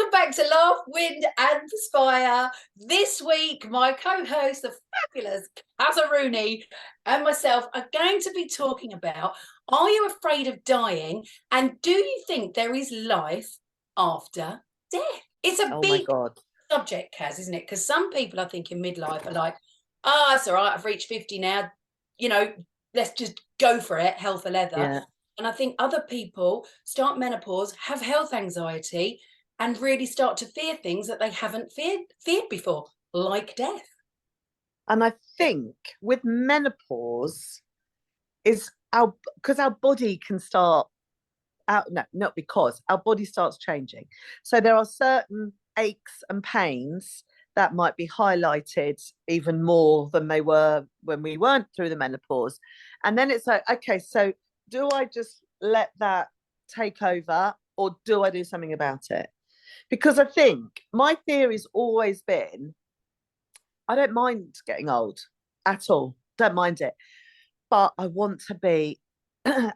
Welcome back to Laugh, Wind and Perspire. This week, my co-host, the fabulous Cas and Neens, and myself are going to be talking about, are you afraid of dying? And do you think there is life after death? It's a Oh my big God. subject, Cas, isn't it? Because some people, I think, in midlife are like, oh, it's all right, I've reached 50 now, let's just go for it, hell for leather. Yeah. And I think other people start menopause, have health anxiety, and really start to fear things that they haven't feared before, like death. And I think with menopause is because our body can start out, no, not because our body starts changing. So there are certain aches and pains that might be highlighted even more than they were when we weren't through the menopause. And then it's like, okay, so do I just let that take over or do I do something about it? Because I think my theory's always been I don't mind getting old at all. Don't mind it. But I want to be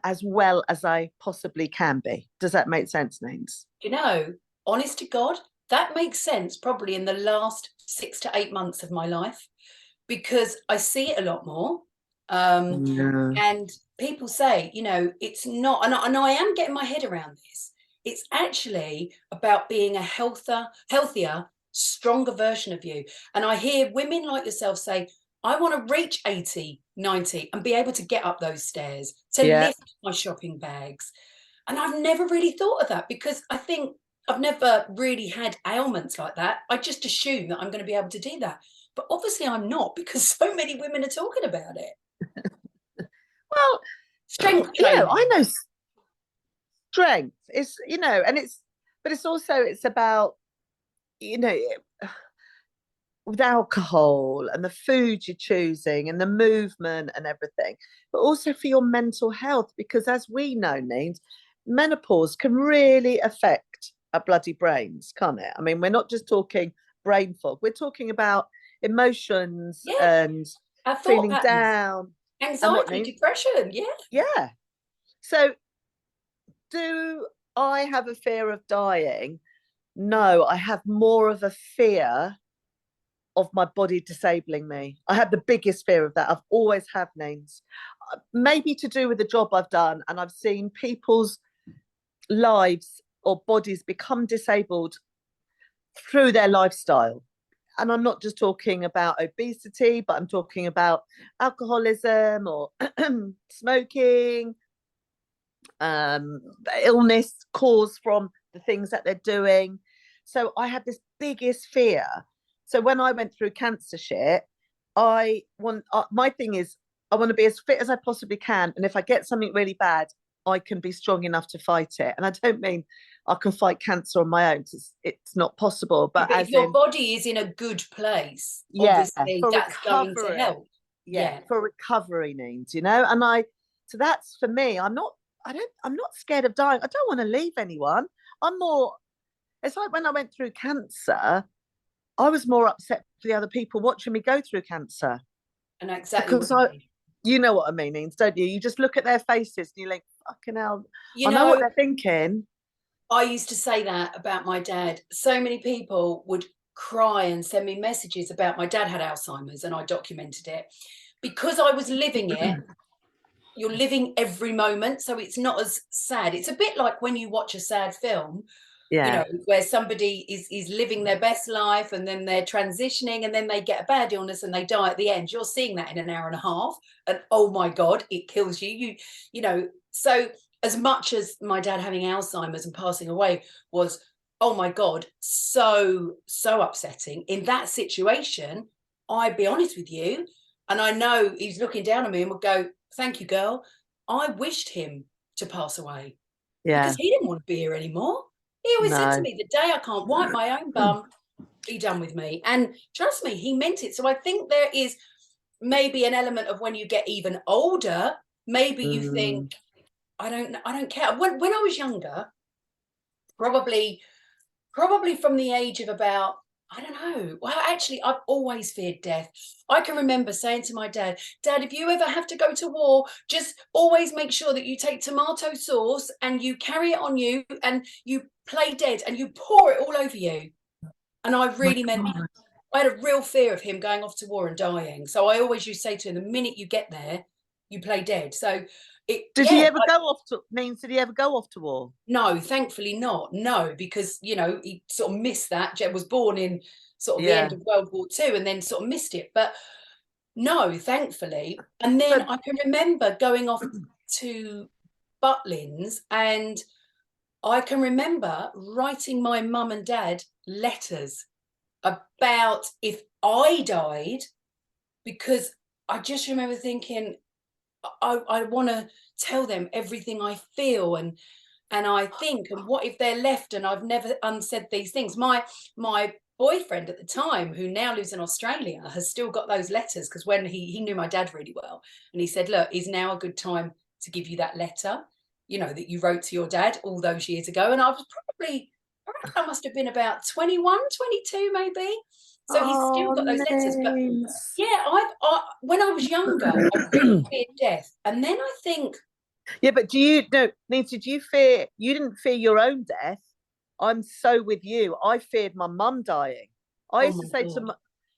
as well as I possibly can be. Does that make sense, Neens? Honest to God, that makes sense probably in the last 6 to 8 months of my life, because I see it a lot more. Yeah. And people say, it's not, and I am getting my head around this. It's actually about being a healthier, stronger version of you. And I hear women like yourself say, I want to reach 80, 90 and be able to get up those stairs, to Yeah. lift my shopping bags. And I've never really thought of that because I think I've never really had ailments like that. I just assume that I'm going to be able to do that. But obviously I'm not, because so many women are talking about it. Well, Strength training. I know strength is, and but it's also, it's about, you know, with alcohol and the food you're choosing and the movement and everything, but also for your mental health, because as we know, Neens, menopause can really affect our bloody brains, can't it? I mean, we're not just talking brain fog, we're talking about emotions Yeah, and our thought feeling patterns, down and what, anxiety, Neens? depression. Yeah. Yeah. So do I have a fear of dying? No, I have more of a fear of my body disabling me. I have the biggest fear of that. I've always had, Neens. Maybe to do with the job I've done, and I've seen people's lives or bodies become disabled through their lifestyle. And I'm not just talking about obesity, but I'm talking about alcoholism or smoking, illness caused from the things that they're doing. So I had this biggest fear. So when I went through cancer shit, my thing is I want to be as fit as I possibly can, and if I get something really bad, I can be strong enough to fight it. And I don't mean I can fight cancer on my own. It's not possible. Yeah, But but if as your in, body is in a good place, yeah, obviously for that's going to recovery. help. Yeah, Yeah. for recovery needs, And so that's for me. I'm not scared of dying. I don't want to leave anyone. It's like when I went through cancer, I was more upset for the other people watching me go through cancer And exactly what because you mean. you know what I mean, Neens, don't you? You just look at their faces and you think, fucking hell, You I know what know, they're thinking. I used to say that about my dad. So many people would cry and send me messages about my dad had Alzheimer's, and I documented it because I was living it. You're living every moment, so it's not as sad. It's a bit like when you watch a sad film, Yeah. where somebody is living their best life and then they're transitioning and then they get a bad illness and they die at the end. You're seeing that in an hour and a half, and oh my God, it kills you. So as much as my dad having Alzheimer's and passing away was, oh my God, so upsetting in that situation, I'd be honest with you, and I know he's looking down on me and would go, thank you, girl. I wished him to pass away because Yeah. he didn't want to be here anymore. He always said to No. me, the day I can't wipe my own bum, be done with me. And trust me, he meant it. So I think there is maybe an element of when you get even older, maybe you Mm. think, I don't care. When I was younger, probably from the age of about I don't know. Well, actually, I've always feared death. I can remember saying to my dad, Dad, if you ever have to go to war, just always make sure that you take tomato sauce and you carry it on you and you play dead and you pour it all over you. And I My really meant that. God. I had a real fear of him going off to war and dying. So I always used to say to him, the minute you get there, you play dead. So it, Did he yeah, ever go off to means did he ever go off to war? no, thankfully not. No, because he sort of missed that. Jed was born in sort of the end Yeah. of World War II and then sort of missed it. But no, thankfully. And then So I can remember going off to Butlins, and I can remember writing my mum and dad letters about if I died, because I just remember thinking, I want to tell them everything I feel and I think, and what if they're left and I've never unsaid these things. My boyfriend at the time, who now lives in Australia, has still got those letters, because when he knew my dad really well, and he said, look, is now a good time to give you that letter, that you wrote to your dad all those years ago. And I was probably, I reckon I must have been about 21, 22 maybe. So he's still oh, got those letters. But names. yeah, when I was younger, I really feared death. And then I think, Yeah, but do you no, Nita, did you fear you didn't fear your own death? I'm so with you. I feared my mum dying. I oh used my to say to God,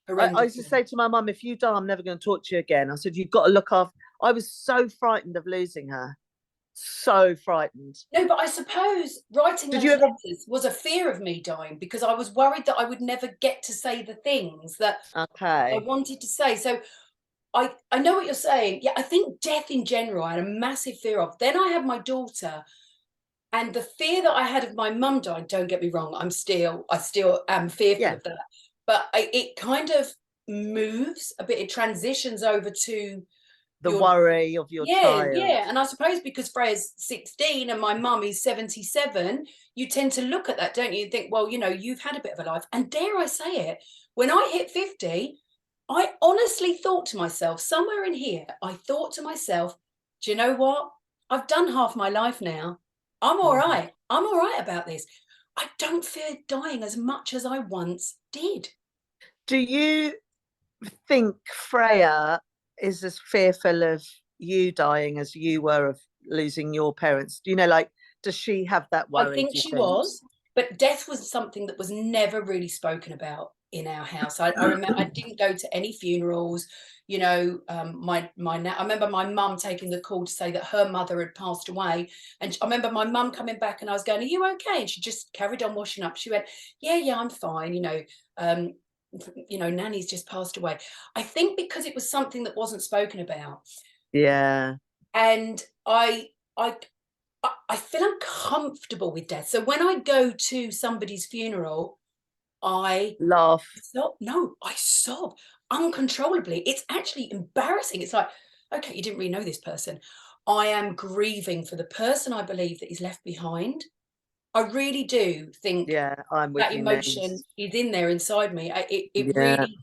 I horrendous. used to say to my mum, if you die, I'm never going to talk to you again. I said, you've got to look after. I was so frightened of losing her. So frightened. No, but I suppose writing Did you those ever? letters was a fear of me dying, because I was worried that I would never get to say the things that I Okay. wanted to say. So I know what you're saying. Yeah, I think death in general I had a massive fear of. Then I had my daughter, and the fear that I had of my mum dying, don't get me wrong, I still am fearful Yeah. of that. But it kind of moves a bit, it transitions over to The your, worry of your yeah, child. yeah. And I suppose because Freya's 16 and my mum is 77, you tend to look at that, don't you? And think, well, you've had a bit of a life. And dare I say it, when I hit 50, I honestly thought to myself, somewhere in here, I thought to myself, do you know what? I've done half my life now. I'm all Mhm. right. I'm all right about this. I don't fear dying as much as I once did. Do you think Freya is as fearful of you dying as you were of losing your parents? Do you know, like, does she have that I worry, think do you she think? was, but death was something that was never really spoken about in our house. I remember I didn't go to any funerals. I remember my mum taking the call to say that her mother had passed away, and I remember my mum coming back, and I was going, "Are you okay?" And she just carried on washing up. She went, "Yeah, yeah, I'm fine." Um, Nanny's just passed away. I think because it was something that wasn't spoken about, Yeah. and I feel uncomfortable with death. So when I go to somebody's funeral, I Laugh. sob. No, I sob uncontrollably. It's actually embarrassing. It's like, okay, you didn't really know this person. I am grieving for the person I believe that is left behind. I really do think Yeah, I'm with that you, emotion Names. is in there inside me. It Yeah. really,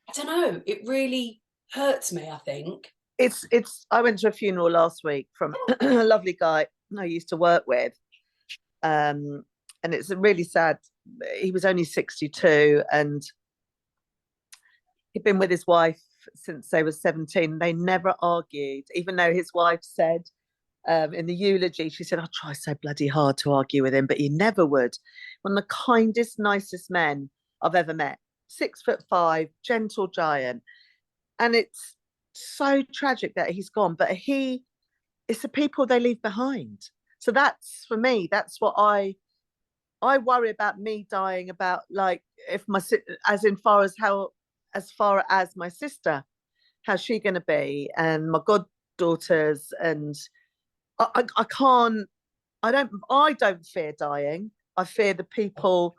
I don't know, it really hurts me, I think. It's I went to a funeral last week from a lovely guy I used to work with. And it's a really sad, he was only 62 and he'd been with his wife since they were 17. They never argued, even though his wife said in the eulogy, she said, I try so bloody hard to argue with him, but he never would. One of the kindest, nicest men I've ever met. 6'5", gentle giant. And it's so tragic that he's gone, but it's the people they leave behind. So that's for me, that's what I worry about me dying, about like if my as in far as how as far as my sister, how's she going to be, and my goddaughters, and I can't. I don't fear dying. I fear the people.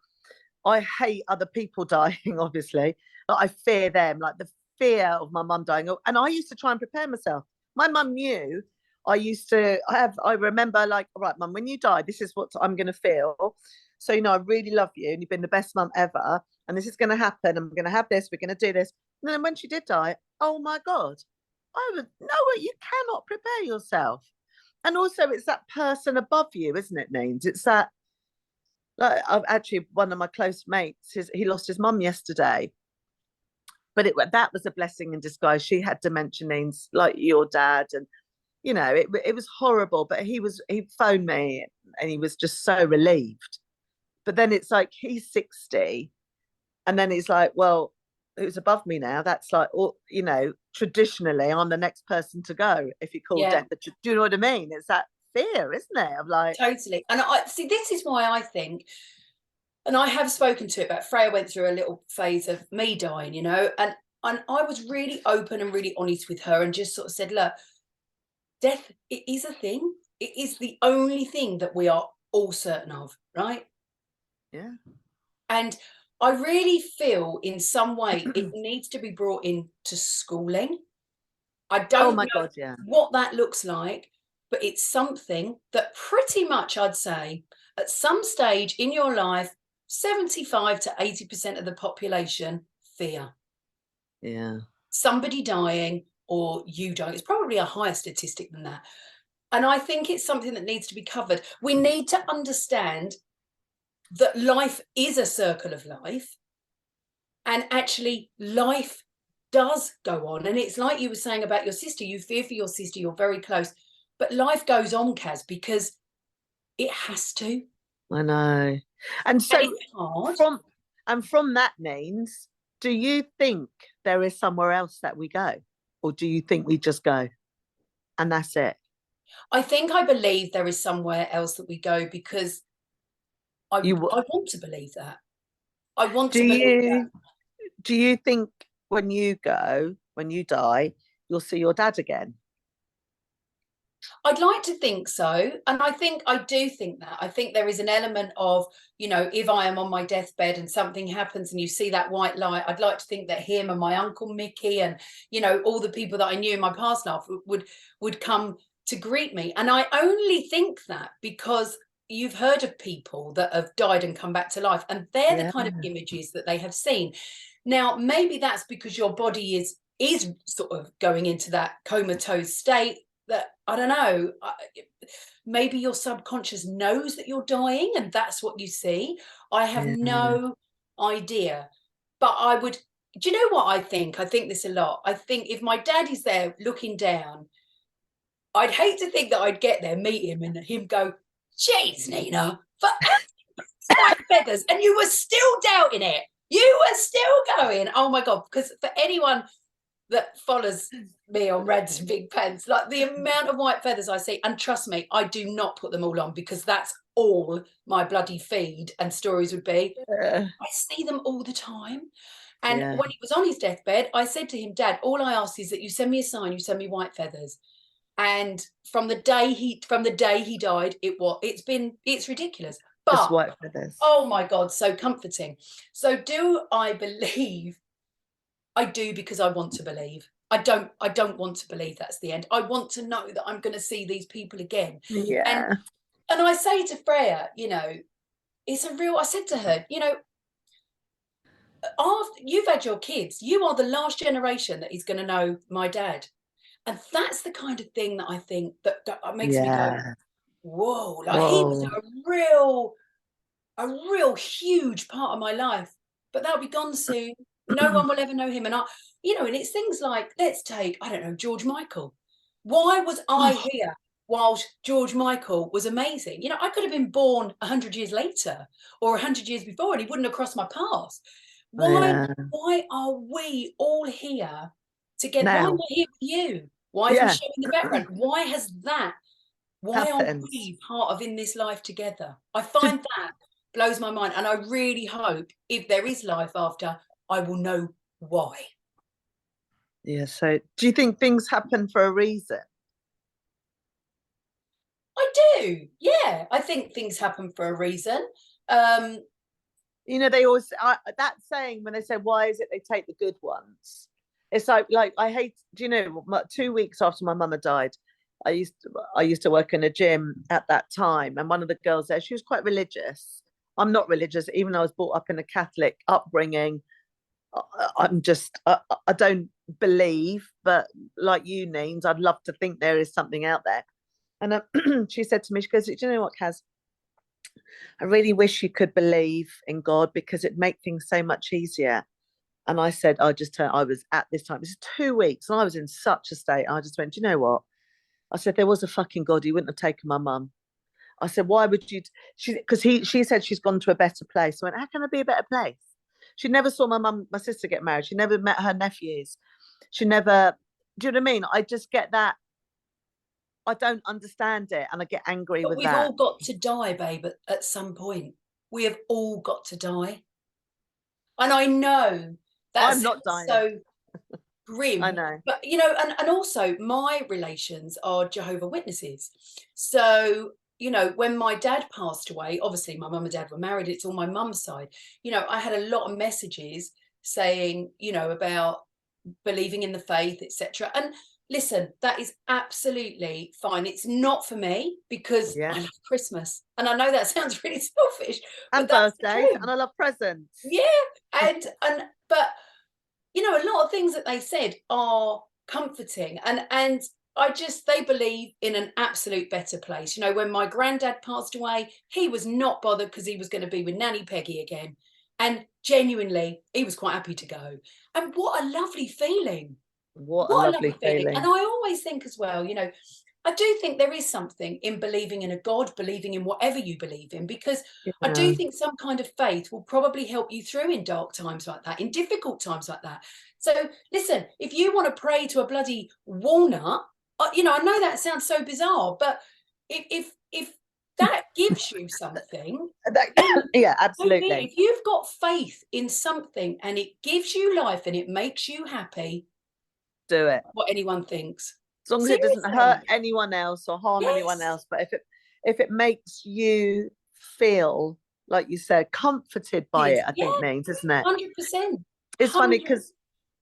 I hate other people dying. Obviously, but I fear them. Like the fear of my mum dying. And I used to try and prepare myself. My mum knew. I used to. I remember like, all right, mum, when you die, this is what I'm going to feel. So I really love you, and you've been the best mum ever. And this is going to happen. I'm going to have this. We're going to do this. And then when she did die, oh my god, I would no. You cannot prepare yourself. And also, it's that person above you, isn't it, Names? It's that Like, I've actually, one of my close mates, he lost his mum yesterday, but that was a blessing in disguise. She had dementia, means like your dad, and it was horrible. But he phoned me, and he was just so relieved. But then it's like he's 60, and then he's like, well, who's above me now? That's like, traditionally, I'm the next person to go if you call Yeah, death. Do you know what I mean? It's that fear, isn't it? I'm like, totally. And I see, this is why I think, and I have spoken to it, but Freya went through a little phase of me dying, and I was really open and really honest with her and just sort of said, look, death, it is a thing. It is the only thing that we are all certain of, right? yeah. And I really feel in some way it needs to be brought into schooling. I Oh don't my know God, yeah. what that looks like, but it's something that pretty much I'd say at some stage in your life, 75 to 80% of the population fear Yeah. somebody dying or you dying. It's probably a higher statistic than that. And I think it's something that needs to be covered. We need to understand that life is a circle of life, and actually life does go on. And it's like you were saying about your sister, you fear for your sister, you're very close, but life goes on, Cas, because it has to. I know. And And so it's hard. from from that means, do you think there is somewhere else that we go? Or do you think we just go and that's it? I believe there is somewhere else that we go, because You I want to believe that. I want do to believe that. you do you think when you go, when you die, you'll see your dad again? I'd like to think so. And I do think that. I think there is an element of, if I am on my deathbed and something happens and you see that white light, I'd like to think that him and my uncle Mickey and, all the people that I knew in my past life would come to greet me. And I only think that because you've heard of people that have died and come back to life, and they're the Yeah. kind of images that they have seen. Now, maybe that's because your body is sort of going into that comatose state, that I don't know, maybe your subconscious knows that you're dying and that's what you see. I have Yeah. no idea. But do you know what I think? I think this a lot. I think if my dad is there looking down, I'd hate to think that I'd get there, meet him, and him go, "Jeez, Nina, for white feathers," and you were still doubting it. You were still going, oh my God, because for anyone that follows me on Reds and Big Pens, like the amount of white feathers I see, and trust me, I do not put them all on, because that's all my bloody feed and stories would be. Yeah. I see them all the time. And Yeah. when he was on his deathbed, I said to him, Dad, all I ask is that you send me a sign, you send me white feathers. And from the day he died, it's ridiculous. Just But white feathers. oh my God, so comforting. So do I believe? I do, because I want to believe. I don't want to believe that's the end. I want to know that I'm going to see these people again. And Yeah. and I say to Freya, I said to her, after you've had your kids, you are the last generation that is going to know my dad. And that's the kind of thing that I think that makes me go, Yeah. whoa, like he was Whoa. a real huge part of my life, but that'll be gone soon. No one will ever know him. And it's things like, let's take, I don't know, George Michael. Why was I Oh, here whilst George Michael was amazing? I could have been born 100 years later or 100 years before, and he wouldn't have crossed my path. Why, yeah. why are we all here together? Why am Now. I here with you? Why is Yeah. Michelle in the background? Why are Happens. we part of in this life together? I Do, find that blows my mind. And I really hope if there is life after, I will know why. yeah. So do you think things happen for a reason? I do. Yeah. I think things happen for a reason. Um, They always that saying when they say, "Why is it they take the good ones?" It's like I hate. Do you know? 2 weeks after my mum had died, I used to work in a gym at that time, and one of the girls there, she was quite religious. I'm not religious, even though I was brought up in a Catholic upbringing. I'm just I don't believe, but like you, Neens, I'd love to think there is something out there. And she said to me, she goes, "Do you know what, Kaz? I really wish you could believe in God because it'd make things so much easier. And I said, I was at this time, it's 2 weeks, and I was in such a state. I just went, do you know what? I said, there was a fucking God, he wouldn't have taken my mum. I said, why would you? She said she's gone to a better place. I went, how can there be a better place? She never saw my sister get married. She never met her nephews. She never, do you know what I mean? I just get that. I don't understand it, and I get angry But with we've that. all got to die, babe, at some point. We have all got to die. And I know I'm that's not dying. so I grim. know. But, and also my relations are Jehovah Witnesses. So, when my dad passed away, obviously my mum and dad were married, it's on my mum's side. I had a lot of messages saying, about believing in the faith, etc. And listen, that is absolutely fine. It's not for me because Yeah. I love Christmas. And I know that sounds really selfish, And but that's the birthdays, truth. and I love presents. Yeah. But a lot of things that they said are comforting, and they believe in an absolute better place. When my granddad passed away, he was not bothered because he was going to be with Nanny Peggy again, and genuinely he was quite happy to go. And what a lovely feeling. What a What a lovely lovely feeling. And feeling. I always think as well, I do think there is something in believing in a God, believing in whatever you believe in, because I Yeah. do think some kind of faith will probably help you through in dark times like that, in difficult times like that. So listen, if you want to pray to a bloody walnut, I know that sounds so bizarre, but if that gives you something, then Yeah, so be it. absolutely. If you've got faith in something and it gives you life and it makes you happy, Do it. what anyone thinks. As long as it doesn't hurt Seriously. anyone else or harm anyone Yes. else. But if it makes you feel, like you said, comforted by it, I Yeah, think means, isn't it? 100%. It's funny 100. because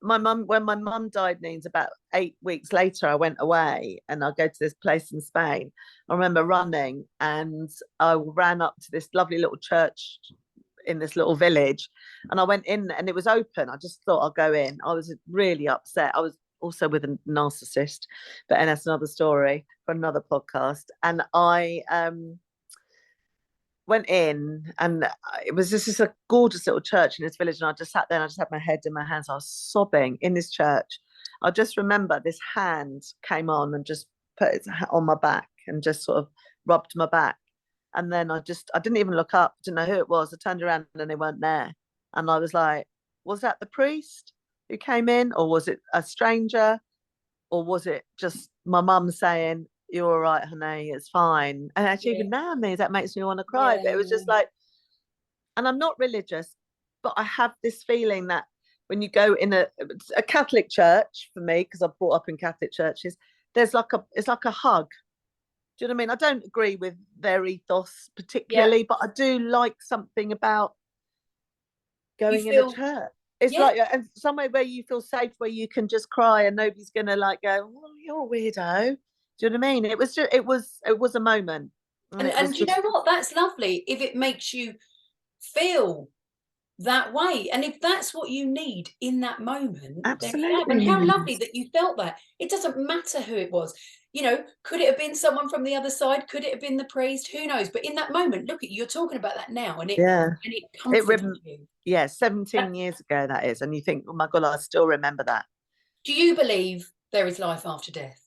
when my mum died, means about 8 weeks later, I went away and I go to this place in Spain. I remember running, and I ran up to this lovely little church in this little village, and I went in and it was open. I just thought I'll go in. I was really upset. I was also with a narcissist, but and that's another story for another podcast. And I went in, and it was just a gorgeous little church in this village, and I just sat there and I just had my head in my hands. I was sobbing in this church. I just remember this hand came on and just put its on my back and just sort of rubbed my back. And then I didn't even look up, didn't know who it was. I turned around and they weren't there. And I was like, was that the priest who came in, or was it a stranger, or was it just my mum saying, you're all right, honey, it's fine? And actually, Yeah, even now, me, that makes me want to cry. But it was just yeah. like, and I'm not religious, but I have this feeling that when you go in a Catholic church, for me, because I've brought up in Catholic churches, it's like a hug. Do you know what I mean? I don't agree with their ethos Yeah. particularly, but I do like something about You going in a feel, church. It's yeah. like and somewhere where you feel safe, where you can just cry and nobody's gonna like go, "Oh, you're a weirdo." Do you know what I mean? It was a moment, and it was And you just know what? That's lovely if it makes you feel that way. And if that's what you need in that moment, then fab. absolutely And how lovely means. that you felt that. It doesn't matter who it was. Could it have been someone from the other side? Could it have been the priest? Who knows? But in that moment, look at you, you're talking about that now, and it Yeah, and it it comforted rem- you. yeah, And 17 years ago that is, and you think, oh my god, I still remember that. do you believe there is life after death?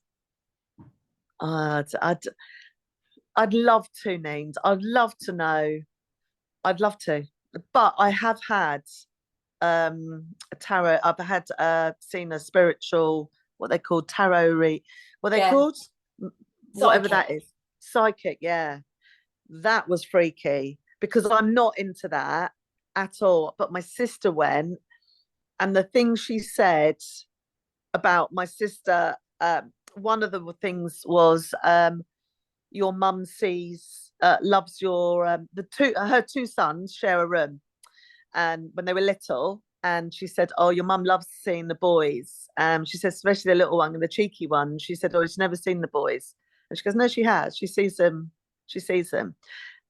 I'd love to, Neens. I'd love to know. I'd love to, but I have had a tarot. I've had seen a spiritual, what they call tarot read. What they Yeah, called, whatever psychic. that is, psychic. Yeah, that was freaky because I'm not into that at all. But my sister went, and the thing she said about my sister, one of the things was, your mum loves your her two sons share a room, and when they were little, and she said, oh, your mum loves seeing the boys. She says, especially the little one and the cheeky one. She said, oh, she's never seen the boys. And she goes, no, she has. She sees them.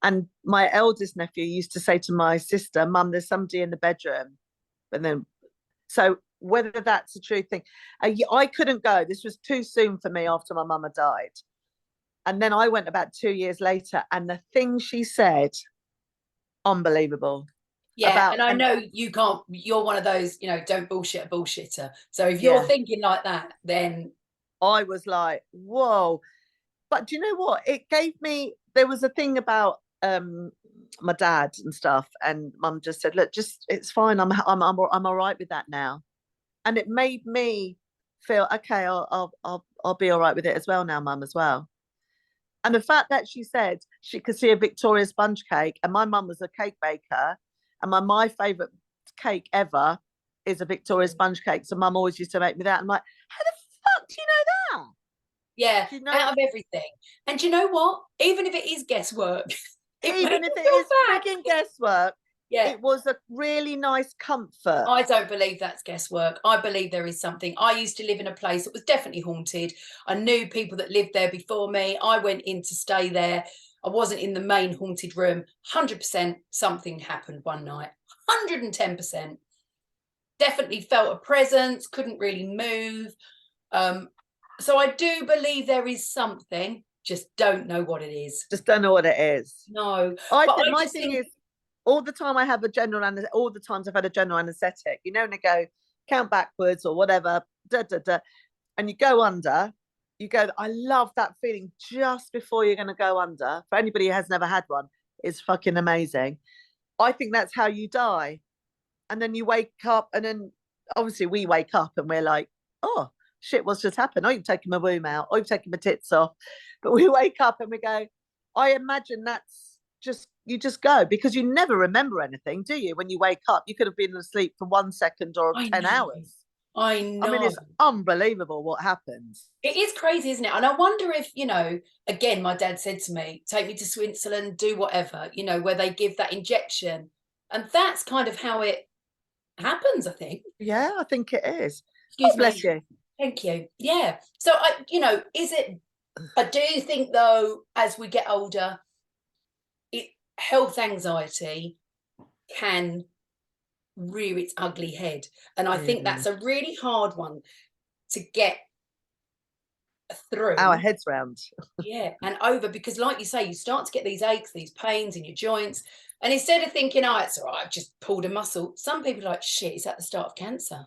And my eldest nephew used to say to my sister, mum, there's somebody in the bedroom. And then, so whether that's a true thing, I couldn't go. This was too soon for me after my mum had died. And then I went about 2 years later, and the thing she said, unbelievable. Yeah, and I know you can't, you're one of those, don't bullshit a bullshitter. So if you're Yeah. thinking like that, then I was like, whoa. But do you know what? It gave me, there was a thing about my dad and stuff, and mum just said, look, just it's fine. I'm all right with that now. And it made me feel, okay, I'll be all right with it as well now, mum, as well. And the fact that she said she could see a Victoria sponge cake, and my mum was a cake baker, and my favourite cake ever is a Victoria sponge cake. So mum always used to make me that. I'm like, how the fuck do you know that? yeah, Do you know out that? of everything. And you know what? Even if it is guesswork, it Even makes if you it feel is bad. frigging guesswork, Yeah. it was a really nice comfort. I don't believe that's guesswork. I believe there is something. I used to live in a place that was definitely haunted. I knew people that lived there before me. I went in to stay there. I wasn't in the main haunted room. 100% something happened one night. 110%. Definitely felt a presence, couldn't really move. So I do believe there is something, just don't know what it is. Just don't know what it is. No, I but think I my just thing think, is, all the time I have a general all the times I've had a general anesthetic, and they go count backwards or whatever, da, da, da, and you go under. You go. I love that feeling just before you're going to go under. For anybody who has never had one, it's fucking amazing. I think that's how you die, and then you wake up, and then obviously we wake up and we're like, oh shit, what's just happened? Oh, you've taken my womb out. Oh, you've taken my tits off. But we wake up and we go, I imagine that's just, you just go, because you never remember anything, do you? When you wake up, you could have been asleep for 1 second or I 10 know, hours. I I mean, know. it's unbelievable what happens. It is crazy, isn't it? And I wonder if, again, my dad said to me, take me to Switzerland, do whatever, where they give that injection. And that's kind of how it happens, I think. Yeah, I think it is. Oh, Excuse bless me. you. Thank you. Yeah. So is it, I do think though, as we get older, health anxiety can rear its ugly head. And I think Mm. that's a really hard one to get Our through. heads round. Yeah, and over, because like you say, you start to get these aches, these pains in your joints, and instead of thinking, oh, it's all right, I've just pulled a muscle, some people are like, shit, is that the start of cancer?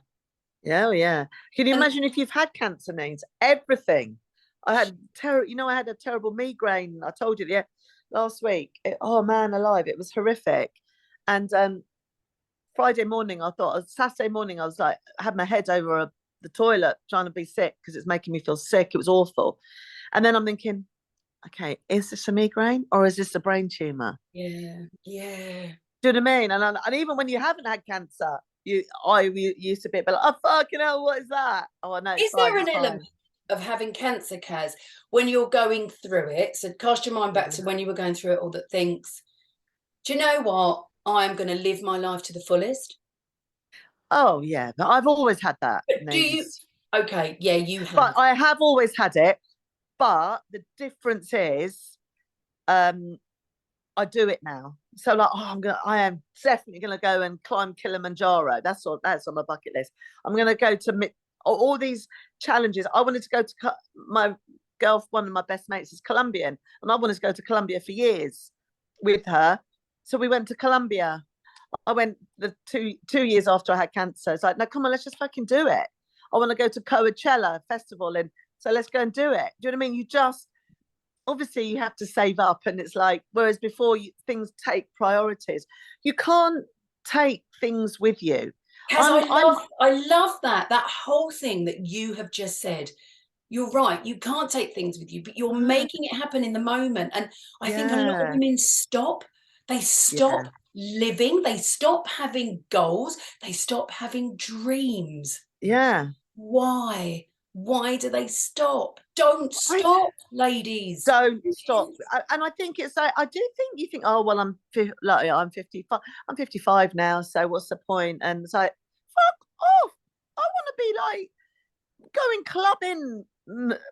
Yeah, oh, yeah. Can you And imagine if you've had cancer, Neens? Everything. I had I had a terrible migraine. I told you, yeah, last week. Oh man, alive! It was horrific. And Friday morning, I thought. Saturday morning, I was like, I had my head over the toilet trying to be sick because it's making me feel sick. It was awful. And then I'm thinking, okay, is this a migraine or is this a brain tumor? yeah, yeah. Do you know what I mean? And even when you haven't had cancer, I used to be like, oh fucking hell, what is that? Oh no, it's Is fine, there it's an fine. element of having cancer, Kaz, when you're going through it? So cast your mind back Yeah. to when you were going through it all, that thinks, do you know what? I'm going to live my life to the fullest. Oh yeah, but I've always had that But do you? names. Okay, yeah, you But have. I have always had it. But the difference is, um, I do it now. So like, I am definitely gonna go and climb Kilimanjaro. That's on my bucket list. I'm gonna go to all these challenges. I wanted to go to my one of my best mates is Colombian, and I wanted to go to Colombia for years with her. So we went to Colombia. I went the 2 years after I had cancer. It's like, no, come on, let's just fucking do it. I want to go to Coachella festival, and so let's go and do it. Do you know what I mean? You just obviously you have to save up, and it's like, whereas before things take priorities. You can't take things with you. Kaz, I love that whole thing that you have just said. You're right. You can't take things with you, but you're No, making it happen in the moment. And I think a lot of yeah, women stop. They stop yeah, living. They stop having goals. They stop having dreams. yeah. Why? Why do they stop? Don't I stop, ladies. don't stop. And I think it's like, I do think you think, oh well, like I'm 55. I'm 55 now, so what's the point? And it's like, fuck off. I want to be like going clubbing.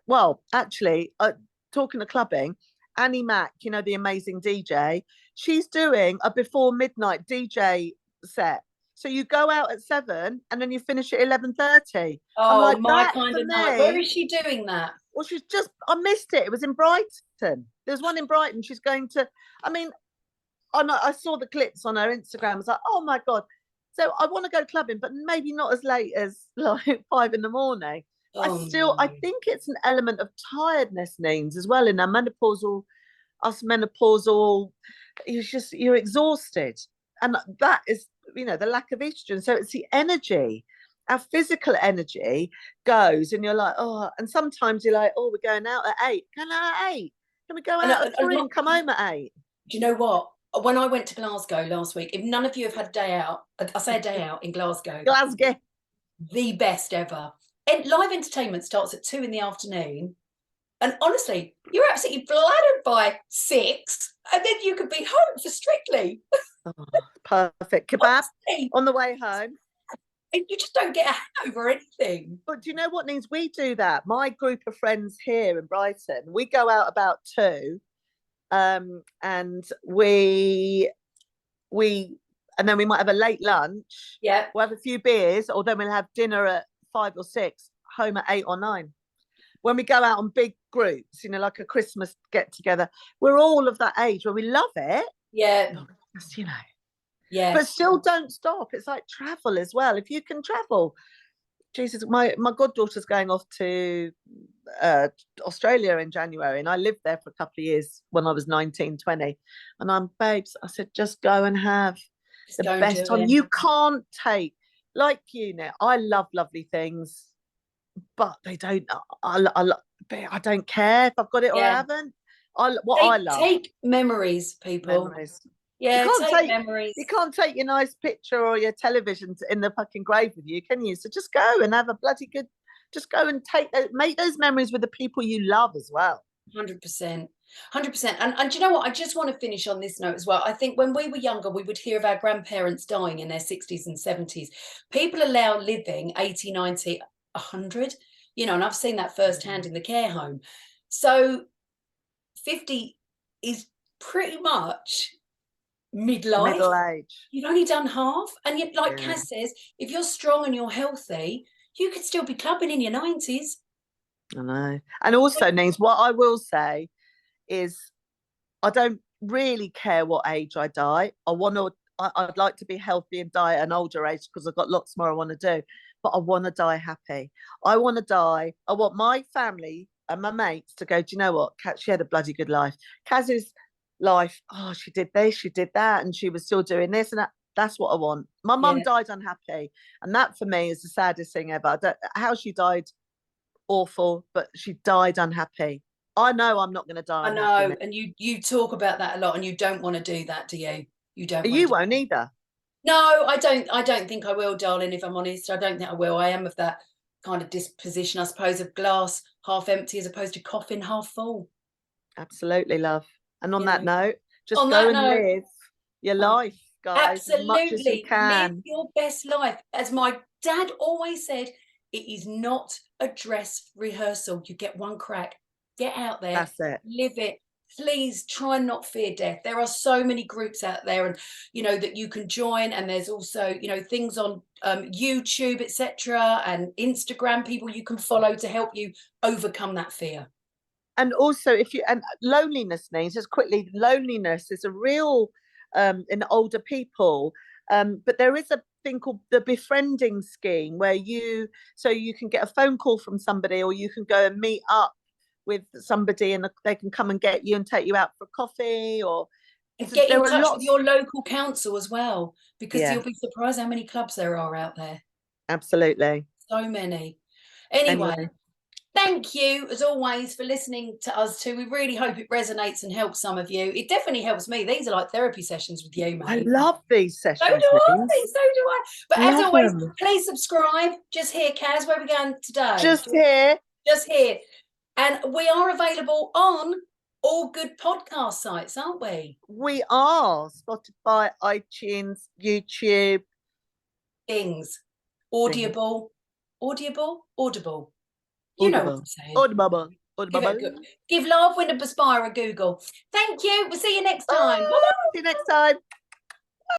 Well, actually, talking to clubbing, Annie Mac, the amazing DJ, she's doing a before midnight DJ set. So you go out at 7 and then you finish at 11:30. I'm Oh, like, my that kind for of night. Where me. is she doing that? Well, I missed it. It was in Brighton. There's one in Brighton. She's going to, I mean, I saw the clips on her Instagram. I was like, oh my God. So I want to go clubbing, but maybe not as late as like 5 a.m. Oh, I no. think it's an element of tiredness, Neens, as well, in our menopausal, us menopausal, you're exhausted. And that is, the lack of estrogen. So it's the energy, our physical energy goes, and you're like, oh, and sometimes you're like, oh, we're going out at 8. Can I at 8? Can we go out at 3 and come home at 8? Do you know what? When I went to Glasgow last week, if none of you have had a day out, I say a day out in Glasgow, the best ever. And live entertainment starts at 2 p.m. And honestly, you're absolutely bladdered by 6, and then you could be home for Strictly. Oh, perfect. Kebab honestly, on the way home. And you just don't get a hangover or anything. But do you know what, Neens? We do that. My group of friends here in Brighton, we go out about 2. And and then we might have a late lunch. Yeah. We'll have a few beers, or then we'll have dinner at 5 or 6, home at 8 or 9. When we go out on big groups, like a Christmas get together, we're all of that age where we love it. Yeah. Yeah. But still don't stop. It's like travel as well. If you can travel. Jesus, my goddaughter's going off to Australia in January, and I lived there for a couple of years when I was 19, 20. And babes, I said, just go and have the best time. You can't take, like now, I love lovely things, but they don't, I don't care if I've got it or I haven't. I love. Take memories, people. Memories. Yeah, take memories. You can't take your nice picture or your television in the fucking grave with you, can you? So just go and have a bloody good, just go and make those memories with the people you love as well. 100%. 100%. And do you know what? I just want to finish on this note as well. I think when we were younger, we would hear of our grandparents dying in their 60s and 70s. People are now living 80, 90, 100, and I've seen that firsthand in the care home. So 50 is pretty much middle age. You've only done half, and yet, like Cas says, if you're strong and you're healthy, you could still be clubbing in your 90s. I know. And also, Neens, what I will say is I don't really care what age I die. I'd like to be healthy and die at an older age because I've got lots more I want to do, but I want to die happy. I want to die. I want my family and my mates to go, do you know what? She had a bloody good life. Cas's life, oh, she did this, she did that, and she was still doing this and that. That's what I want. My mum died unhappy, and that for me is the saddest thing ever. How she died, awful, but she died unhappy. I know I'm not going to die. I know, and you talk about that a lot, and you don't want to do that, do you? You don't. You won't either. No, I don't. I don't think I will, darling. If I'm honest, I don't think I will. I am of that kind of disposition, I suppose, of glass half empty as opposed to coffin half full. Absolutely, love. And on that note, just go and live your life, guys, as much as you can. Live your best life. As my dad always said, it is not a dress rehearsal. You get one crack. Get out there. That's it. Live it. Please try and not fear death. There are so many groups out there, and that you can join. And there's also things on YouTube, etc., and Instagram, people you can follow to help you overcome that fear. And also, and loneliness, Neens, just quickly, loneliness is a real in older people. But there is a thing called the befriending scheme where you can get a phone call from somebody, or you can go and meet up with somebody and they can come and get you and take you out for coffee, or get in touch with your local council as well, because you'll be surprised how many clubs there are out there. Absolutely. So many. Anyway. Thank you, as always, for listening to us too. We really hope it resonates and helps some of you. It definitely helps me. These are like therapy sessions with you, mate. I love these sessions. So do I. But as always, please subscribe. Just here, Cas, where are we going today? Just here. And we are available on all good podcast sites, aren't we? We are. Spotify, iTunes, YouTube. Things. Audible. You know what I'm saying. Audible. Give Love Window Aspire a Google. Thank you. We'll see you next time. Bye. See you next time.